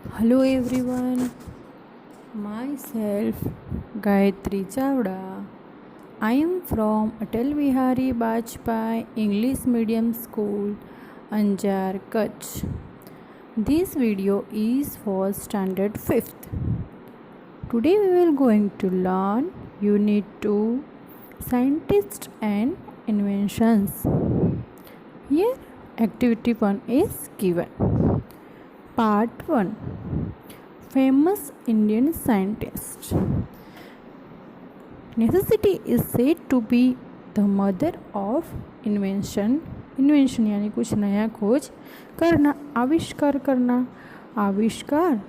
Hello everyone, myself Gayatri Chavda. I am from Atal Bihari Bajpai English Medium School, Anjar, Kutch. This video is for standard 5th. Today we will going to learn Unit 2 Scientists and Inventions. Here activity 1 is given. Part 1 Famous Indian Scientist. Necessity is said to be the mother of invention. Invention यानी कुछ नया खोज करना, आविष्कार करना. आविष्कार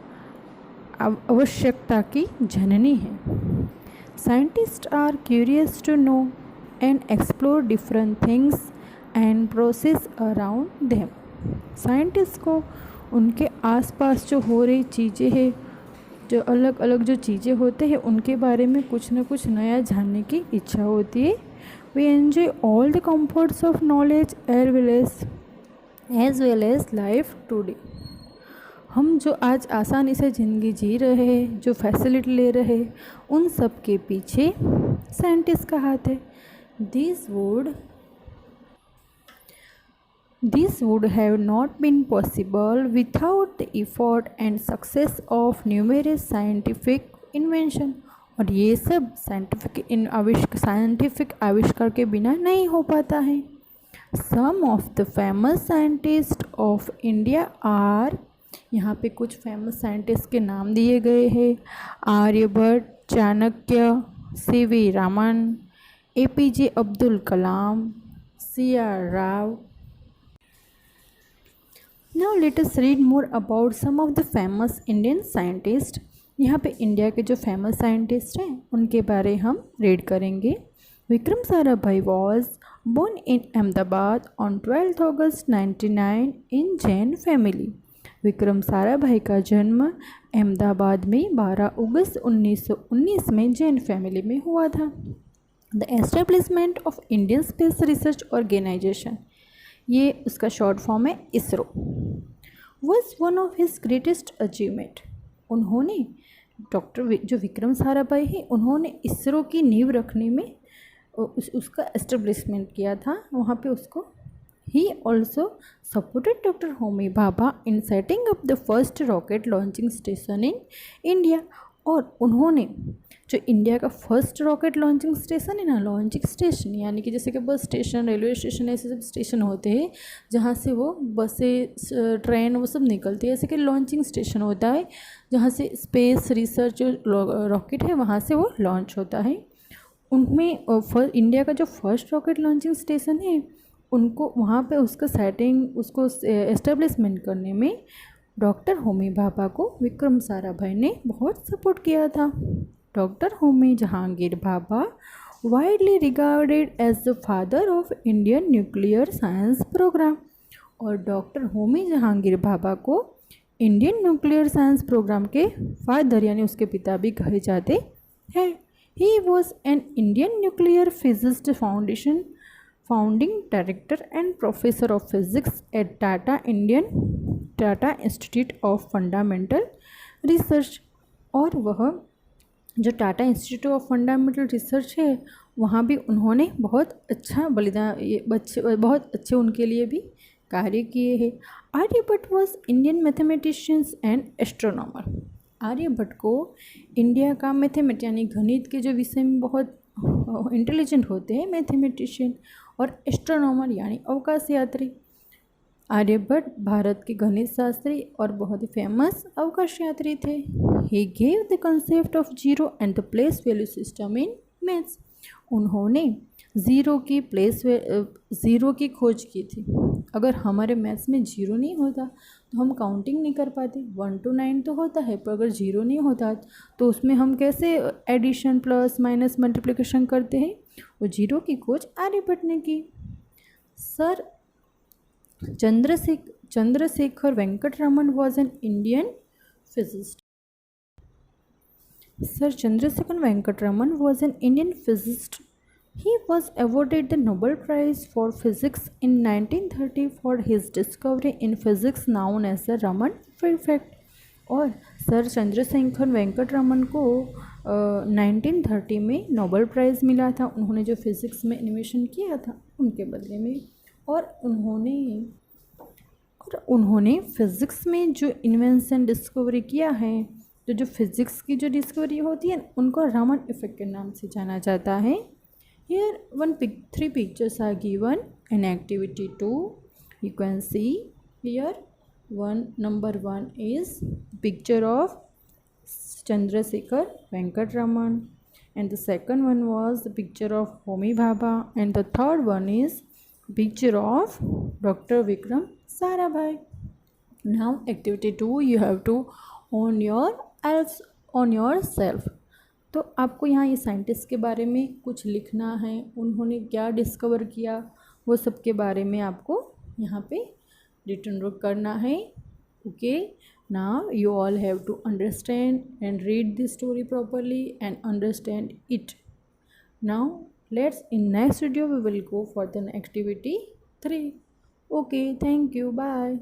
आवश्यकता की जननी है. Scientist are curious to know and explore different things and process around them. Scientist को उनके आसपास जो हो रही चीज़ें हैं, जो अलग अलग जो चीज़ें होते हैं उनके बारे में कुछ ना कुछ नया जानने की इच्छा होती है. We enjoy all the comforts of knowledge as well as life today. हम जो आज आसानी से ज़िंदगी जी रहे हैं, जो फैसिलिटी ले रहे हैं, उन सब के पीछे साइंटिस्ट का हाथ है. This would have not been possible without the effort and success of numerous scientific invention. और ये सब साइंटिफिक आविष्कार के बिना नहीं हो पाता है. Some of the famous scientists of India are, यहाँ पे कुछ फेमस साइंटिस्ट के नाम दिए गए हैं. Aryabhatta, Chanakya, C V. Raman, A P J. Abdul Kalam, C R. Rao. Now let us read more about some of the famous Indian scientists. यहाँ पे इंडिया के जो फेमस साइंटिस्ट हैं उनके बारे हम रीड करेंगे. Vikram Sarabhai was born in Ahmedabad on 12th August 1999 in Jain family. Vikram Sarabhai का जन्म अहमदाबाद में 12 अगस्त 1919 में जैन फैमिली में हुआ था. The establishment of Indian space research organisation, ये उसका शॉर्ट फॉर्म है ISRO, was one of his greatest achievement. उन्होंने जो विक्रम साराभाई है उन्होंने इसरो की नींव रखने में उसका एस्टेब्लिशमेंट किया था. वहाँ पे उसको he also supported doctor Homi Bhabha in setting up the first rocket launching station in India. और उन्होंने जो इंडिया का फर्स्ट रॉकेट लॉन्चिंग स्टेशन है ना, लॉन्चिंग स्टेशन यानी कि जैसे कि बस स्टेशन, रेलवे स्टेशन, ऐसे सब स्टेशन होते हैं जहाँ से वो बसें, ट्रेन, वो सब निकलती है. ऐसे कि लॉन्चिंग स्टेशन होता है जहाँ से स्पेस रिसर्च जो रॉकेट है वहाँ से वो लॉन्च होता है. उनमें इंडिया का जो फर्स्ट रॉकेट लॉन्चिंग स्टेशन है उनको वहाँ पे उसका सेटिंग, उसको एस्टेब्लिशमेंट करने में डॉक्टर होमी भाभा को विक्रम साराभाई ने बहुत सपोर्ट किया था. Doctor Homi Jehangir Bhabha widely regarded as the father of Indian nuclear science programme. और डॉक्टर होमी जहांगीर भाभा को इंडियन न्यूक्लियर साइंस प्रोग्राम के फादर यानी उसके पिता भी कहे जाते हैं. He was an Indian nuclear physicist founding director and professor of physics at Tata institute of fundamental research. और वह जो Tata institute of fundamental research है वहाँ भी उन्होंने बहुत अच्छा बहुत अच्छे उनके लिए भी कार्य किए हैं. Aryabhata was Indian mathematicians and astronomer. Aryabhata को इंडिया का मैथमेटिक्स यानी गणित के जो विषय में बहुत इंटेलिजेंट होते हैं मैथमेटिशियन, और एस्ट्रोनॉमर यानी अवकाश यात्री. आर्यभट्ट भारत के गणित शास्त्री और बहुत ही फेमस अवकाश यात्री थे. He gave the concept of zero and the place value system in maths. उन्होंने ज़ीरो की खोज की थी. अगर हमारे मैथ्स में जीरो नहीं होता तो हम काउंटिंग नहीं कर पाते. 1 to 9 तो होता है, पर अगर जीरो नहीं होता तो उसमें हम कैसे एडिशन, प्लस, माइनस, मल्टीप्लिकेशन करते हैं. वो जीरो की खोज आर्यभट्ट ने की. Sir Chandrasekhar Venkata Raman was an Indian physicist. Sir Chandrasekhar Venkataraman was an Indian physicist. He was awarded the Nobel Prize for Physics in 1930 for his discovery in physics known as the Raman effect. और sir Chandrasekhar Venkata Raman को 1930 में Nobel prize मिला था, उन्होंने जो physics में इन्वेशन किया था उनके बदले में। और उन्होंने फिज़िक्स में जो इन्वेंशन डिस्कवरी किया है, तो जो फिज़िक्स की जो डिस्कवरी होती है उनको रमन इफेक्ट के नाम से जाना जाता है। Here three pictures are given in activity 2. You can see here number 1 is picture of Chandrasekhar Venkat Raman, and the second one was the picture of Homi Bhabha, and the third one is picture of Dr. Vikram Sarabhai. Now activity 2 you have to on yourself. तो आपको यहाँ ये scientist के बारे में कुछ लिखना है, उन्होंने क्या डिस्कवर किया वो सब के बारे में आपको यहाँ पे रिटन वर्क करना है। Okay, now you all have to understand and read this story properly and understand it. Now let's in next video we will go for the activity 3. Okay, thank you, bye.